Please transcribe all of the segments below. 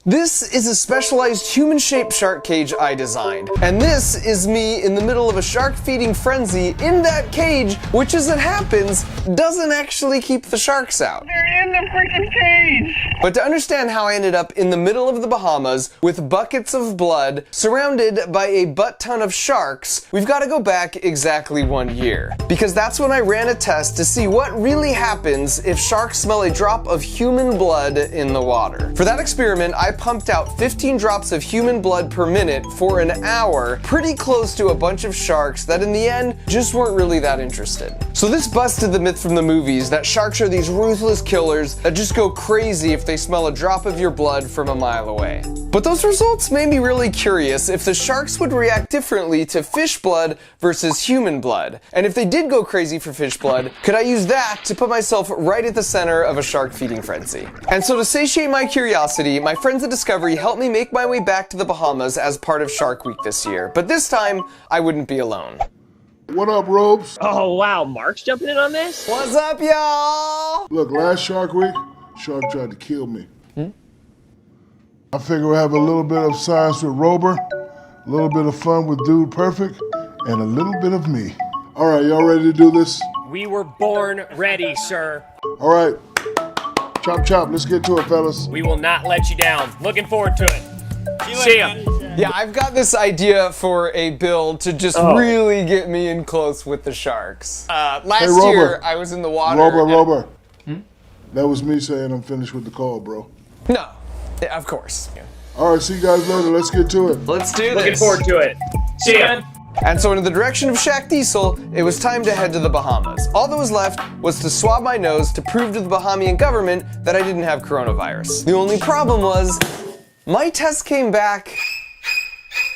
This is a specialized human-shaped shark cage I designed. And this is me in the middle of a shark feeding frenzy in that cage, which as it happens, doesn't actually keep the sharks out. They're in the freaking cage! But to understand how I ended up in the middle of the Bahamas with buckets of blood, surrounded by a butt ton of sharks, we've got to go back exactly 1 year. Because that's when I ran a test to see what really happens if sharks smell a drop of human blood in the water. For that experiment, I pumped out 15 drops of human blood per minute for an hour, pretty close to a bunch of sharks that in the end just weren't really that interested. So this busted the myth from the movies that sharks are these ruthless killers that just go crazy if they smell a drop of your blood from a mile away. But those results made me really curious if the sharks would react differently to fish blood versus human blood. And if they did go crazy for fish blood, could I use that to put myself right at the center of a shark feeding frenzy? And so to satiate my curiosity, my friends at Discovery helped me make my way back to the Bahamas as part of Shark Week this year. But this time, I wouldn't be alone. What up, Robes? Oh, wow, Mark's jumping in on this? What's up, y'all? Look, last Shark Week, shark tried to kill me. I figure we'll have a little bit of science with Rober, a little bit of fun with Dude Perfect, and a little bit of me. All right, y'all ready to do this? We were born ready, sir. All right, chop chop, let's get to it, fellas. We will not let you down. Looking forward to it. See ya. Yeah, I've got this idea for a build to just really get me in close with the sharks. Last Rober. year, I was in the water. Rober. That was me saying I'm finished with the call, bro. No, yeah, of course. All right, see you guys later. Let's get to it. Let's do this. Looking forward to it. See ya. And so in the direction of Shaq Diesel, it was time to head to the Bahamas. All that was left was to swab my nose to prove to the Bahamian government that I didn't have coronavirus. The only problem was, my test came back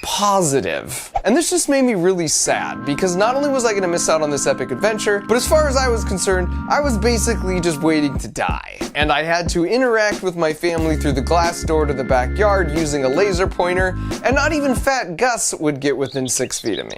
positive. And this just made me really sad because not only was I gonna miss out on this epic adventure, but as far as I was concerned, I was basically just waiting to die. And I had to interact with my family through the glass door to the backyard using a laser pointer, and not even Fat Gus would get within 6 feet of me.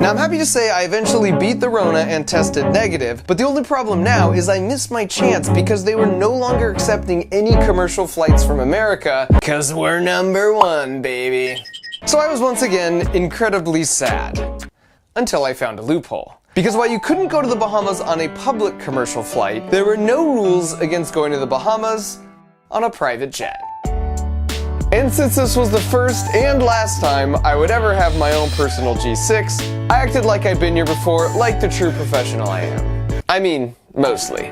Now I'm happy to say I eventually beat the Rona and tested negative, but the only problem now is I missed my chance because they were no longer accepting any commercial flights from America, cause we're #1, baby. So I was once again incredibly sad, until I found a loophole. Because while you couldn't go to the Bahamas on a public commercial flight, there were no rules against going to the Bahamas on a private jet. And since this was the first and last time I would ever have my own personal G6, I acted like I'd been here before, like the true professional I am. I mean, mostly.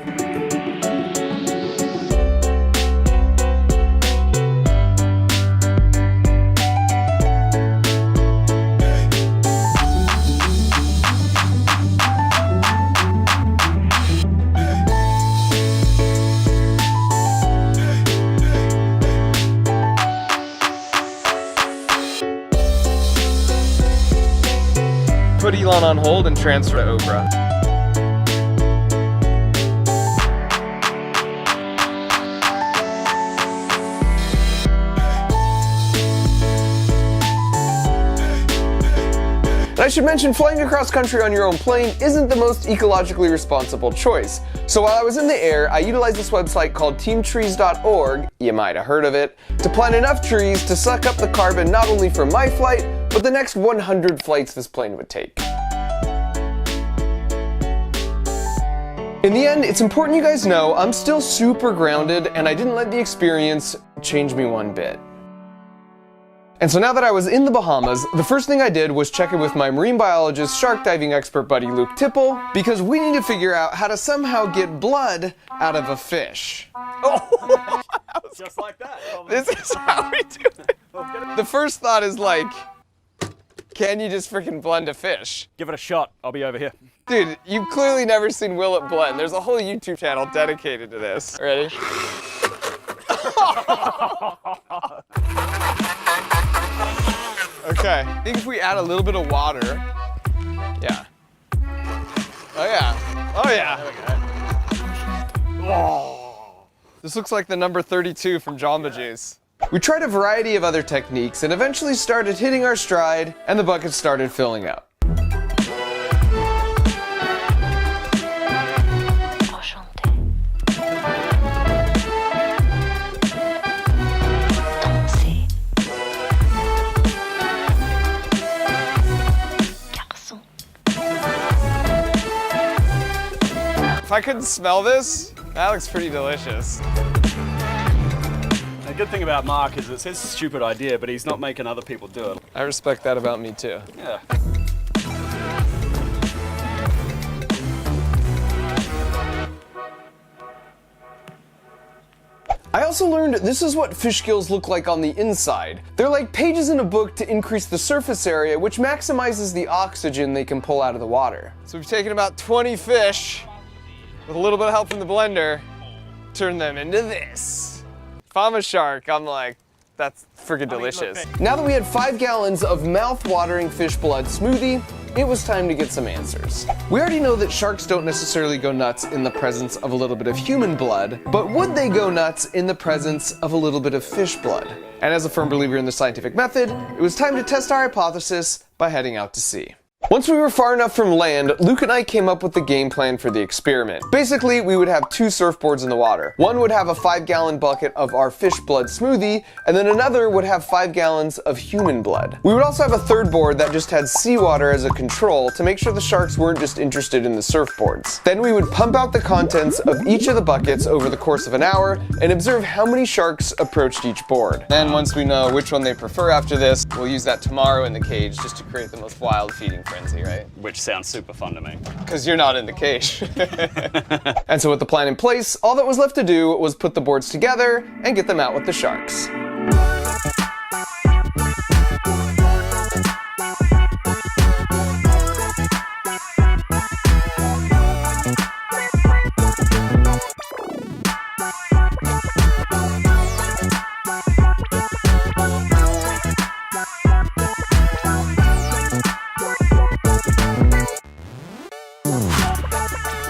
Put Elon on hold and transfer to Oprah. And I should mention, flying across country on your own plane isn't the most ecologically responsible choice. So while I was in the air, I utilized this website called teamtrees.org, you might have heard of it, to plant enough trees to suck up the carbon not only from my flight, but the next 100 flights this plane would take. In the end, it's important you guys know I'm still super grounded and I didn't let the experience change me one bit. And so now that I was in the Bahamas, the first thing I did was check in with my marine biologist, shark diving expert buddy Luke Tipple, because we need to figure out how to somehow get blood out of a fish. Oh, Just like that. this is how we do it. The first thought is like, can you just freaking blend a fish? Give it a shot. I'll be over here. Dude, you've clearly never seen Will It Blend. There's a whole YouTube channel dedicated to this. Ready? Okay, I think if we add a little bit of water, yeah. Oh yeah, oh yeah. There we go. Oh. This looks like the number 32 from Jamba Juice. We tried a variety of other techniques and eventually started hitting our stride and the bucket started filling up. I couldn't smell this, that looks pretty delicious. The good thing about Mark is it's his stupid idea, but he's not making other people do it. I respect that about me too. Yeah. I also learned this is what fish gills look like on the inside. They're like pages in a book to increase the surface area, which maximizes the oxygen they can pull out of the water. So we've taken about 20 fish, with a little bit of help from the blender, turned them into this. If I'm a shark, I'm like, that's freaking delicious. Now that we had 5 gallons of mouth-watering fish blood smoothie, it was time to get some answers. We already know that sharks don't necessarily go nuts in the presence of a little bit of human blood, but would they go nuts in the presence of a little bit of fish blood? And as a firm believer in the scientific method, it was time to test our hypothesis by heading out to sea. Once we were far enough from land, Luke and I came up with the game plan for the experiment. Basically, we would have 2 surfboards in the water. One would have a 5-gallon bucket of our fish blood smoothie, and then another would have 5 gallons of human blood. We would also have a third board that just had seawater as a control to make sure the sharks weren't just interested in the surfboards. Then we would pump out the contents of each of the buckets over the course of an hour and observe how many sharks approached each board. Then once we know which one they prefer after this, we'll use that tomorrow in the cage just to create the most wild feeding frenzy, right? Which sounds super fun to me. Because you're not in the cage. And so with the plan in place, all that was left to do was put the boards together and get them out with the sharks.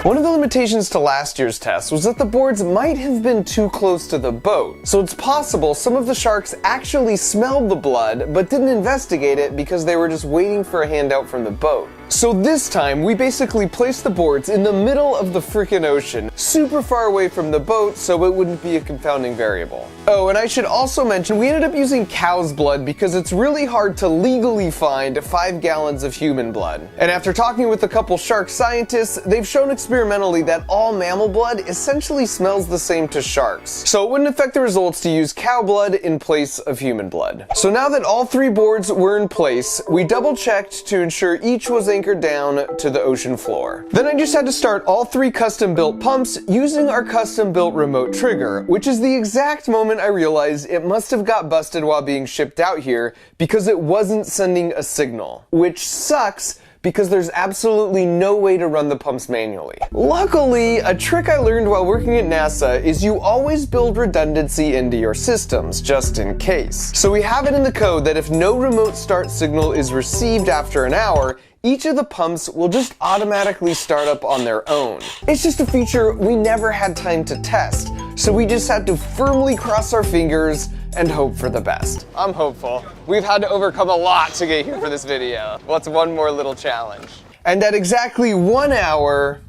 One of the limitations to last year's test was that the boards might have been too close to the boat, so it's possible some of the sharks actually smelled the blood but didn't investigate it because they were just waiting for a handout from the boat. So this time, we basically placed the boards in the middle of the frickin' ocean, super far away from the boat so it wouldn't be a confounding variable. Oh, and I should also mention, we ended up using cow's blood because it's really hard to legally find 5 gallons of human blood. And after talking with a couple shark scientists, they've shown experimentally that all mammal blood essentially smells the same to sharks. So it wouldn't affect the results to use cow blood in place of human blood. So now that all 3 boards were in place, we double-checked to ensure each was anchored down to the ocean floor. Then I just had to start all 3 custom-built pumps using our custom-built remote trigger, which is the exact moment I realized it must have got busted while being shipped out here because it wasn't sending a signal, which sucks because there's absolutely no way to run the pumps manually. Luckily, a trick I learned while working at NASA is you always build redundancy into your systems, just in case. So we have it in the code that if no remote start signal is received after an hour, each of the pumps will just automatically start up on their own. It's just a feature we never had time to test, so we just had to firmly cross our fingers and hope for the best. I'm hopeful. We've had to overcome a lot to get here for this video. What's one more little challenge? And at exactly 1 hour,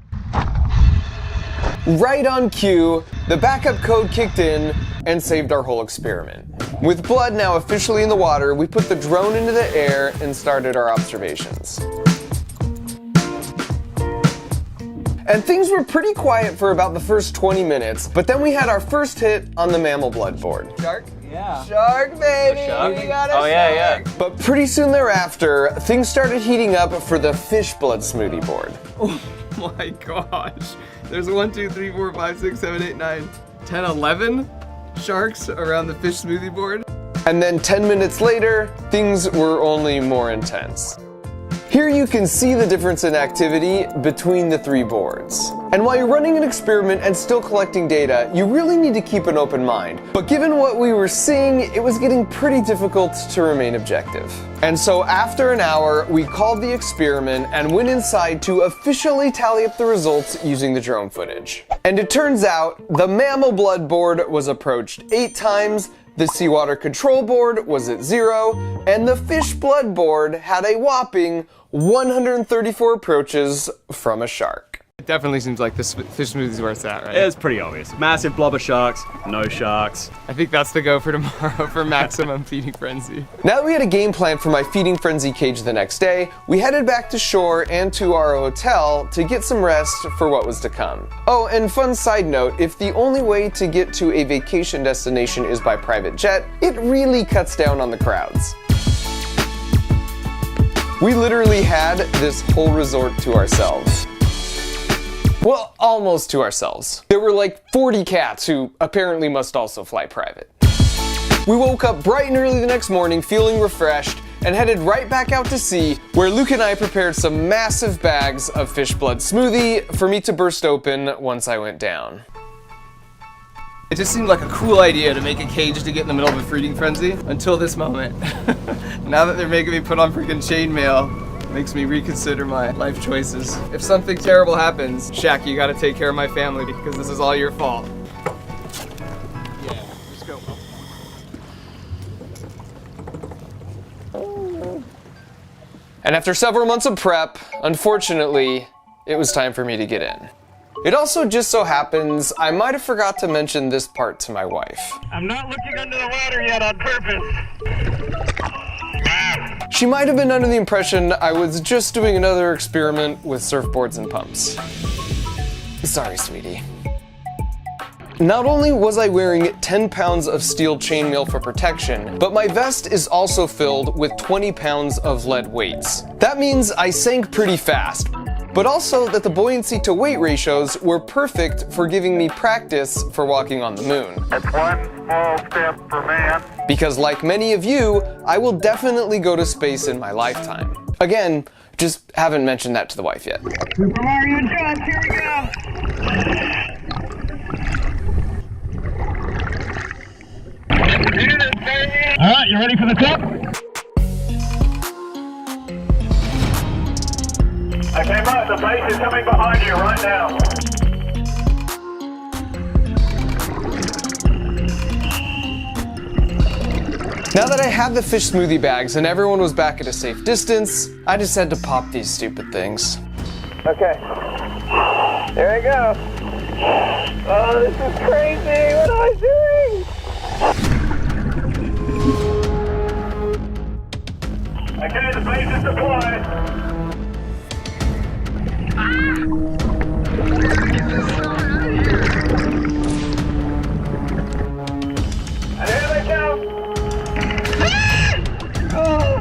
right on cue, the backup code kicked in and saved our whole experiment. With blood now officially in the water, we put the drone into the air and started our observations. And things were pretty quiet for about the first 20 minutes, but then we had our first hit on the mammal blood board. Shark? Yeah. Shark, baby! Shark? We got a Oh, shark! yeah. But pretty soon thereafter, things started heating up for the fish blood smoothie board. Oh my gosh. There's 1, 2, 3, 4, 5, 6, 7, 8, 9, 10, 11 sharks around the fish smoothie board. And then 10 minutes later, things were only more intense. Here you can see the difference in activity between the 3 boards. And while you're running an experiment and still collecting data, you really need to keep an open mind. But given what we were seeing, it was getting pretty difficult to remain objective. And so after an hour, we called the experiment and went inside to officially tally up the results using the drone footage. And it turns out, the mammal blood board was approached 8 times, the seawater control board was at 0, and the fish blood board had a whopping 134 approaches from a shark. definitely seems like this fish smoothie is where it's at, right? It's pretty obvious. Massive blob of sharks, no sharks. I think that's the go for tomorrow for maximum feeding frenzy. Now that we had a game plan for my feeding frenzy cage the next day, we headed back to shore and to our hotel to get some rest for what was to come. Oh, and fun side note, if the only way to get to a vacation destination is by private jet, it really cuts down on the crowds. We literally had this whole resort to ourselves. Well, almost to ourselves. There were like 40 cats who apparently must also fly private. We woke up bright and early the next morning feeling refreshed and headed right back out to sea, where Luke and I prepared some massive bags of fish blood smoothie for me to burst open once I went down. It just seemed like a cool idea to make a cage to get in the middle of a feeding frenzy until this moment. Now that they're making me put on freaking chainmail, it makes me reconsider my life choices. If something terrible happens, Shaq, you gotta take care of my family because this is all your fault. Yeah, let's go. And after several months of prep, unfortunately, it was time for me to get in. It also just so happens I might have forgot to mention this part to my wife. I'm not looking under the water yet on purpose. She might have been under the impression I was just doing another experiment with surfboards and pumps. Sorry, sweetie. Not only was I wearing 10 pounds of steel chainmail for protection, but my vest is also filled with 20 pounds of lead weights. That means I sank pretty fast, but also that the buoyancy to weight ratios were perfect for giving me practice for walking on the moon. That's one small step for man. Because like many of you, I will definitely go to space in my lifetime. Again, just haven't mentioned that to the wife yet. Super Mario jump, here we go. All right, you ready for the top? Okay, Mark, the base is coming behind you right now. Now that I had the fish smoothie bags and everyone was back at a safe distance, I just had to pop these stupid things. Okay, there I go. Oh, this is crazy. What am I doing? Okay, the base is deployed. And here they come. Oh.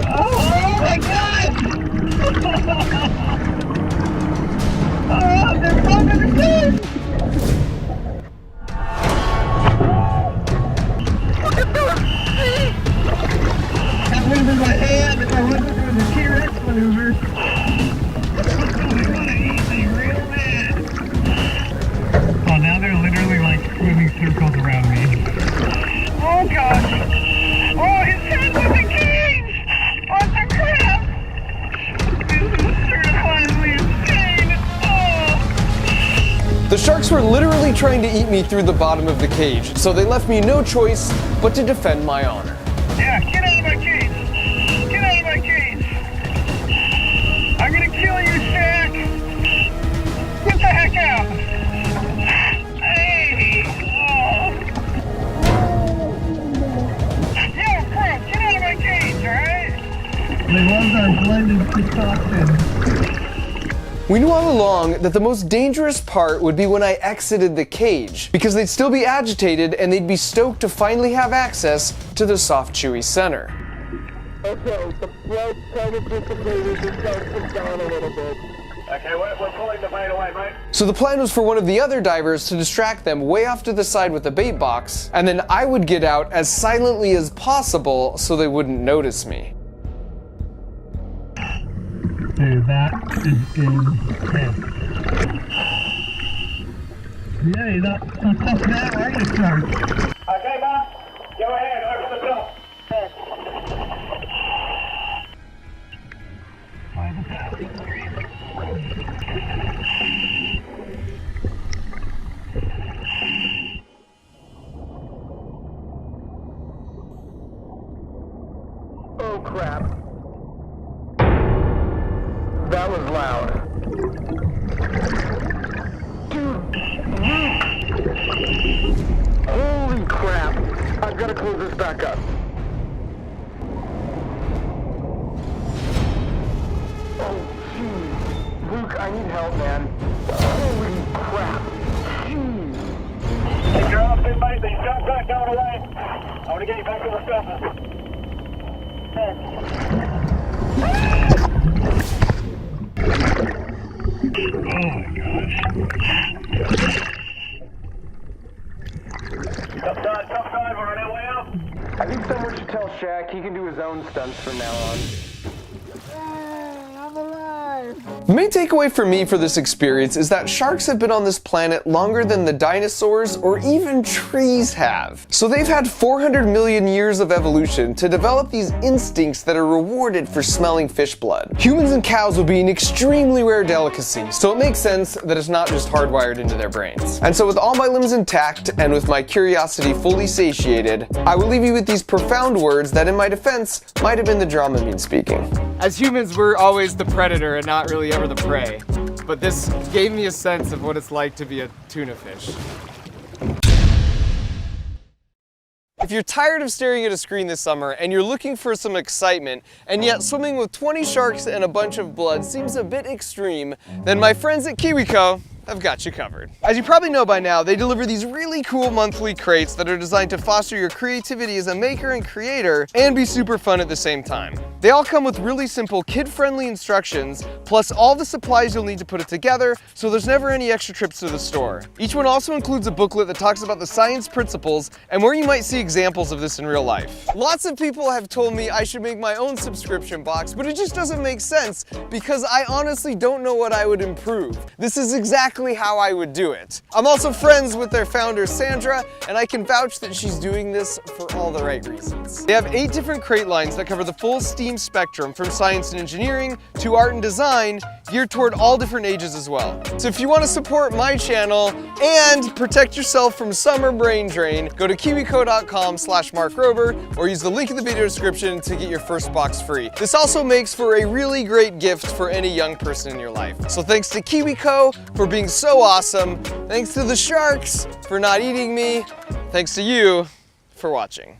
Oh my God! Oh, they're coming again! That maneuver my hand, if I wasn't doing the T-Rex maneuver. Real mad. Oh, now they're literally like swimming circles around me. Oh gosh! Oh, his head was a cage! What the crap! This is certifiably insane! Oh! The sharks were literally trying to eat me through the bottom of the cage, so they left me no choice but to defend my honor. Yeah, get out of my cage! Get out of my cage! I'm gonna kill you, Shaq! Get the heck out! Hey! Oh! Yo, bro, get out of my cage, alright? They love our blended concoction. We knew all along that the most dangerous part would be when I exited the cage, because they'd still be agitated and they'd be stoked to finally have access to the soft, chewy center. Okay, the float kind of dissipated and started down a little bit. Okay, we're pulling the bait away, mate. So the plan was for one of the other divers to distract them way off to the side with the bait box, and then I would get out as silently as possible so they wouldn't notice me. Dude, that is intense. Yeah, you're not so tough now, are you, sir? Okay, Mark. Go ahead, open the door. Oh, crap. That was loud. Holy crap! I've got to close this back up. Oh, jeez. Luke, I need help, man. Holy crap. Jeez. Take your off, mate. They shot back down away. I want to get you back to the surface. Oh my gosh. Tough side, we're on our way out. I think someone should tell Shaq he can do his own stunts from now on. I'm alive. The main takeaway for me for this experience is that sharks have been on this planet longer than the dinosaurs or even trees have. So they've had 400 million years of evolution to develop these instincts that are rewarded for smelling fish blood. Humans and cows would be an extremely rare delicacy, so it makes sense that it's not just hardwired into their brains. And so with all my limbs intact and with my curiosity fully satiated, I will leave you with these profound words that in my defense might have been the Dramamine speaking. As humans, we're always the predator and not really ever the prey. But this gave me a sense of what it's like to be a tuna fish. If you're tired of staring at a screen this summer and you're looking for some excitement, and yet swimming with 20 sharks and a bunch of blood seems a bit extreme, then my friends at KiwiCo have got you covered. As you probably know by now, they deliver these really cool monthly crates that are designed to foster your creativity as a maker and creator and be super fun at the same time. They all come with really simple kid-friendly instructions, plus all the supplies you'll need to put it together, so there's never any extra trips to the store. Each one also includes a booklet that talks about the science principles and where you might see examples of this in real life. Lots of people have told me I should make my own subscription box, but it just doesn't make sense because I honestly don't know what I would improve. This is exactly how I would do it. I'm also friends with their founder, Sandra, and I can vouch that she's doing this for all the right reasons. They have 8 different crate lines that cover the full STEAM spectrum, from science and engineering to art and design, geared toward all different ages as well. So if you want to support my channel and protect yourself from summer brain drain, go to kiwico.com/markrober or use the link in the video description to get your first box free. This also makes for a really great gift for any young person in your life. So thanks to KiwiCo for being so awesome. Thanks to the sharks for not eating me. Thanks to you for watching.